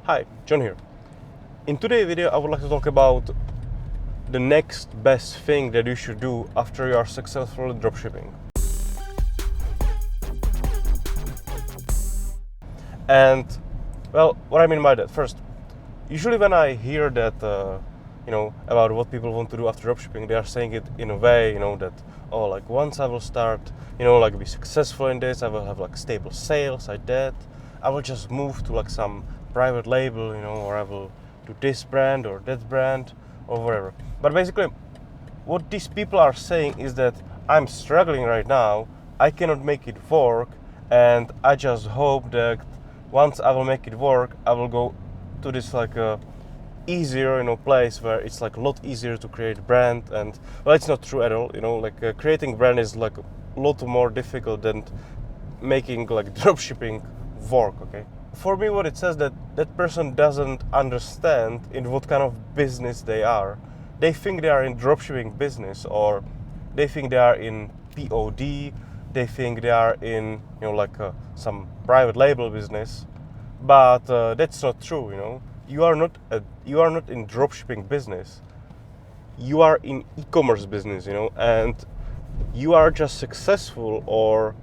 Hi, John here. In today's video, I would like to talk about the next best thing that you should do after you are successful in dropshipping. And, well, what I mean by that, first, usually when I hear that, about what people want to do after dropshipping, they are saying it in a way, that, oh, like once I will start, be successful in this, I will have like stable sales like that. I will just move to like some private label, or I will do this brand or that brand or whatever. But basically, what these people are saying is that I'm struggling right now, I cannot make it work, and I just hope that once I will make it work, I will go to this like easier place where it's like a lot easier to create a brand. And well, it's not true at all. Creating brand is like a lot more difficult than making like dropshipping work. Okay, for me, what it says that person doesn't understand in what kind of business they are. They think they are in dropshipping business, or they think they are in POD, they think they are in some private label business, but that's not true. You are not in dropshipping business. You are in e-commerce business, and you are just successful or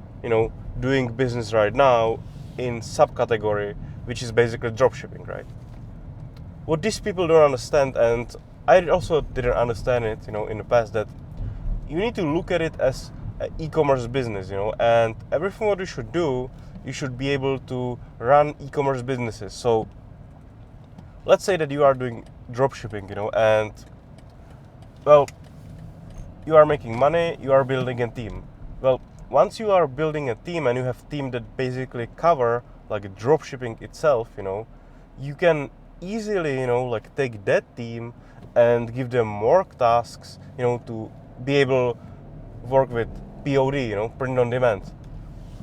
doing business right now in subcategory, which is basically dropshipping, right? What these people don't understand, and I also didn't understand it, in the past, that you need to look at it as an e-commerce business, and everything what you should do, you should be able to run e-commerce businesses. So let's say that you are doing dropshipping, and well, you are making money, you are building a team. Well, once you are building a team and you have team that basically cover like dropshipping itself, you can easily, take that team and give them more tasks, to be able to work with POD, print on demand,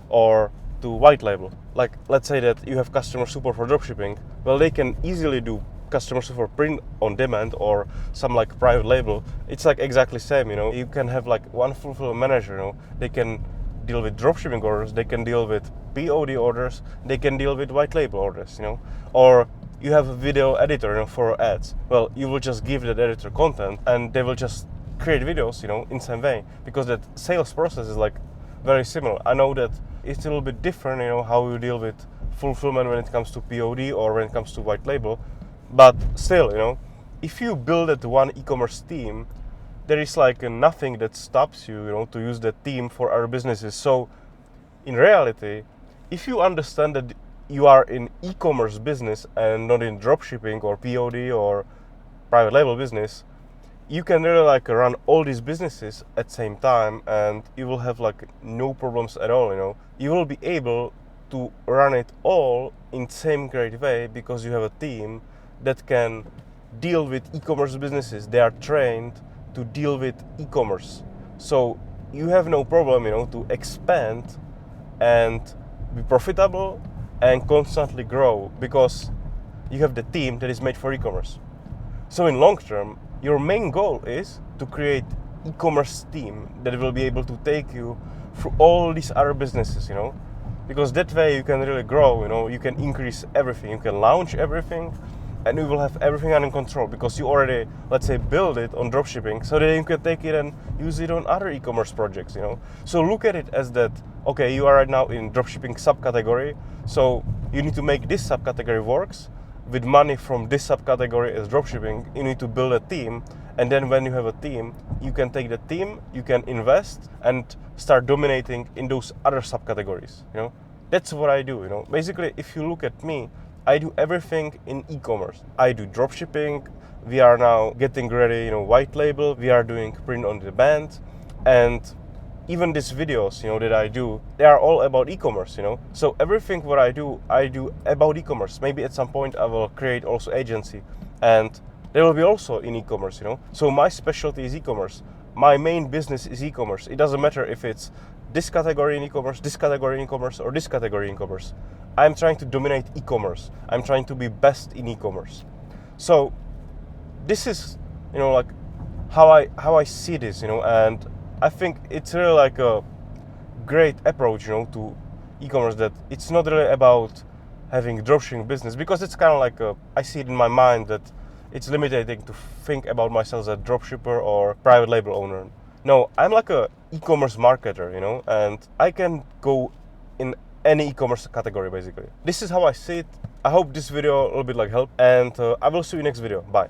or to white label. Like, let's say that you have customer support for dropshipping. Well, they can easily do customer support print on demand or some like private label. It's like exactly same, You can have like one fulfillment manager, They can deal with dropshipping orders, they can deal with POD orders, they can deal with white label orders, Or you have a video editor, for ads. Well, you will just give that editor content and they will just create videos, in same way, because that sales process is like very similar. I know that it's a little bit different, how you deal with fulfillment when it comes to POD or when it comes to white label, but still, if you build it one e-commerce team, there is like nothing that stops you, to use that team for other businesses. So in reality, if you understand that you are in e-commerce business and not in dropshipping or POD or private label business, you can really like run all these businesses at the same time, and you will have like no problems at all. You will be able to run it all in the same great way because you have a team that can deal with e-commerce businesses. They are trained to deal with e-commerce, so you have no problem, to expand and be profitable and constantly grow because you have the team that is made for e-commerce. So in long term, your main goal is to create e-commerce team that will be able to take you through all these other businesses, because that way you can really grow, you can increase everything, you can launch everything, and you will have everything under control because you already, let's say, build it on dropshipping, so that you can take it and use it on other e-commerce projects, So look at it as that, okay, you are right now in dropshipping subcategory, so you need to make this subcategory works. With money from this subcategory as dropshipping, you need to build a team, and then when you have a team, you can take the team, you can invest and start dominating in those other subcategories. That's what I do. Basically, if you look at me, I do everything in e-commerce. I do dropshipping. We are now getting ready, white label. We are doing print on demand, and even these videos, that I do, they are all about e-commerce, So everything what I do about e-commerce. Maybe at some point I will create also agency, and they will be also in e-commerce, So my specialty is e-commerce. My main business is e-commerce. It doesn't matter if it's this category in e-commerce, this category in e-commerce, or this category in e-commerce. I'm trying to dominate e-commerce. I'm trying to be best in e-commerce. So this is, like how I see this, and I think it's really like a great approach, to e-commerce, that it's not really about having a dropshipping business, because it's kind of like I see it in my mind that it's limiting to think about myself as a dropshipper or private label owner. No, I'm like a e-commerce marketer, and I can go in any e-commerce category basically. This is how I see it. I hope this video a little bit like helped, and I will see you next video. Bye.